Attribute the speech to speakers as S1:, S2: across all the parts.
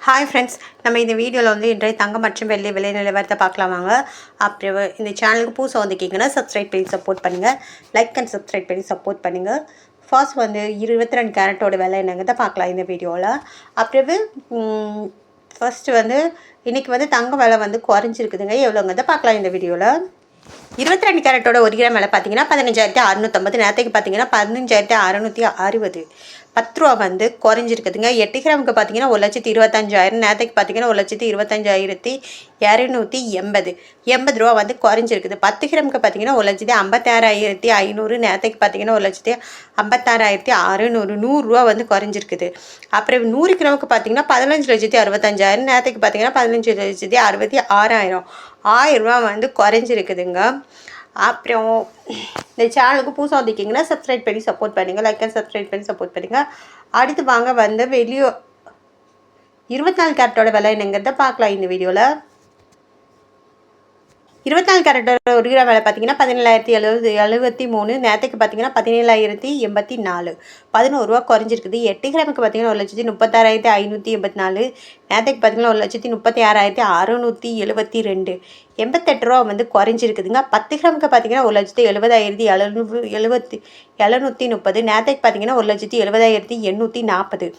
S1: Hi friends, நம்ம இந்த வீடியோவில் வந்து இன்றைய தங்கம் மற்றும் வெள்ளி விலை நிலவரத்தை பார்க்கலாம் வாங்க. அப்புறம் இந்த சேனலுக்கு புதுசாக வந்துக்கிங்கன்னா சப்ஸ்கிரைப் பண்ணி சப்போர்ட் பண்ணுங்கள். லைக் அண்ட் சப்ஸ்கிரைப் பண்ணி சப்போர்ட் பண்ணுங்கள். ஃபர்ஸ்ட் வந்து 22 கேரட்டோட விலை என்னங்கிறத பார்க்கலாம் இந்த வீடியோவில். அப்புறம் ஃபர்ஸ்ட்டு வந்து இன்றைக்கி வந்து தங்க விலை வந்து குறைஞ்சிருக்குதுங்க. எவ்வளோங்கிறத பார்க்கலாம் இந்த வீடியோவில். 22 கேரட்டோட 1 கிராம் விலை பார்த்தீங்கன்னா 15,650. நேரத்துக்கு பார்த்தீங்கன்னா 15,660. 10 ரூபா வந்து குறைஞ்சிருக்குதுங்க. 8 கிராமுக்கு பார்த்தீங்கன்னா 1,25,000. நேரத்துக்கு பார்த்தீங்கன்னா 1,25,280. 80 ரூபா வந்து குறைஞ்சிருக்குது. 10 கிராமுக்கு பார்த்தீங்கன்னா 1,56,500. நேரத்துக்கு பார்த்தீங்கன்னா 1,56,600. 100 ரூபா வந்து குறைஞ்சிருக்குது. அப்புறம் 100 கிராமுக்கு பார்த்தீங்கன்னா 15,65,000. நேரத்துக்கு பார்த்தீங்கன்னா 15,66,000. 1000 ரூபா வந்து குறைஞ்சிருக்குதுங்க. அப்புறம் இந்த சேனலுக்கு புதுசாக வந்துக்கிங்கன்னா சப்ஸ்கிரைப் பண்ணி சப்போர்ட் பண்ணுங்கள். லைக் அண்ட் சப்ஸ்கிரைப் பண்ணி சப்போர்ட் பண்ணுங்கள். அடுத்து வாங்க வந்து 24 கேரட்டோட விலை என்னங்கிறத பார்க்கலாம் இந்த வீடியோவில். 24 கேரட்டோட 1 கிராம் விலை பார்த்தீங்கன்னா 17,073. நேரத்துக்கு பார்த்தீங்கன்னா 17,084. 11 ரூபா குறைஞ்சிருக்குது. 8 கிராமுக்கு பார்த்தீங்கன்னா 1,36,584. நேரத்துக்கு பார்த்தீங்கன்னா 1,36,672. 88 ரூபா வந்து குறைஞ்சிருக்குதுங்க. 10 கிராமுக்கு பார்த்தீங்கன்னா 1,70,730. நேரத்துக்கு பார்த்தீங்கன்னா 1,70,840.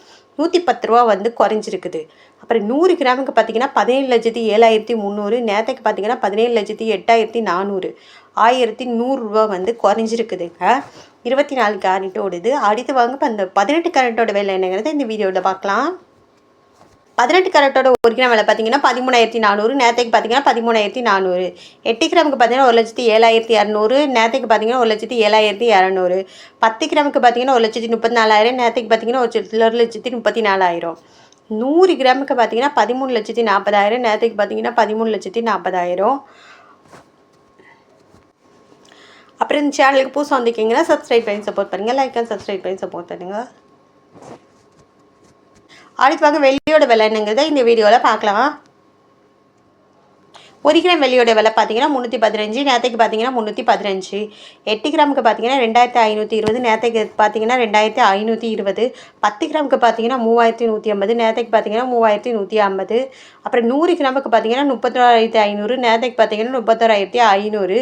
S1: 110 ரூபா வந்து குறைஞ்சிருக்குது. அப்புறம் 100 கிராமுக்கு பார்த்தீங்கன்னா 17,07,300. நேரத்துக்கு பார்த்தீங்கன்னா 17,08,400. 1,100 ரூபா வந்து குறைஞ்சிருக்குதுங்க. 24 கேரட்டோடது. அடுத்து வாங்க இப்போ அந்த 18 கேரட்டோட விலை என்னங்கிறத இந்த வீடியோவில் பார்க்கலாம். 18 கேரட்டோட 1 கிராம் விலை பார்த்தீங்கன்னா 13,400. நேரத்துக்கு பார்த்தீங்கன்னா 13,400. 8 கிராமுக்கு பார்த்தீங்கன்னா 1,07,200. நேரத்துக்கு பார்த்தீங்கன்னா 1,07,200. 10 கிராமுக்கு பார்த்தீங்கன்னா 1,34,000. நேரத்துக்கு பார்த்தீங்கன்னா 1,34,000. 100 கிராமுக்கு பார்த்தீங்கன்னா 13,40,000. நேரத்துக்கு பார்த்தீங்கன்னா 13,40,000. அப்புறம் இந்த சேனலுக்கு புதுசாக வந்துக்கிங்கன்னா சப்ஸ்கிரைப் பண்ணி சப்போர்ட் பண்ணுங்கள். லைக் அண்ட் சப்ஸ்கிரைப் பண்ணி சப்போர்ட் பண்ணுங்கள். அடுத்து வாங்க வெள்ளியோட விலை என்னங்கிறத இந்த வீடியோவில் பார்க்கலாம். 1 கிராம் வெள்ளியோட விலை பார்த்தீங்கன்னா 315. நேரத்துக்கு பார்த்தீங்கன்னா 315. 8 கிராமுக்கு பார்த்தீங்கன்னா 2,520. நேரத்துக்கு பார்த்தீங்கன்னா 2,520. 10 கிராமுக்கு பார்த்தீங்கன்னா 3,150. நேரத்துக்கு பார்த்தீங்கன்னா 3,150. அப்புறம் 100 கிராமுக்கு பார்த்தீங்கன்னா 31,500. நேரத்துக்கு பார்த்தீங்கன்னா 31,500.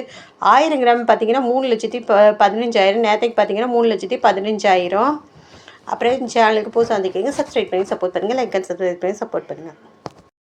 S1: 1000 கிராம் பார்த்தீங்கன்னா 3,15,000. நேரத்துக்கு பார்த்தீங்கன்னா 3,15,000. அப்புறம் சேனலுக்கு புதுசாக வந்துக்கிங்க சப்ஸ்கிரைப் பண்ணி சப்போர்ட் பண்ணுங்கள். லைக் அண்ட் சப்ஸ்கிரைப் பண்ணி சப்போர்ட் பண்ணுங்கள்.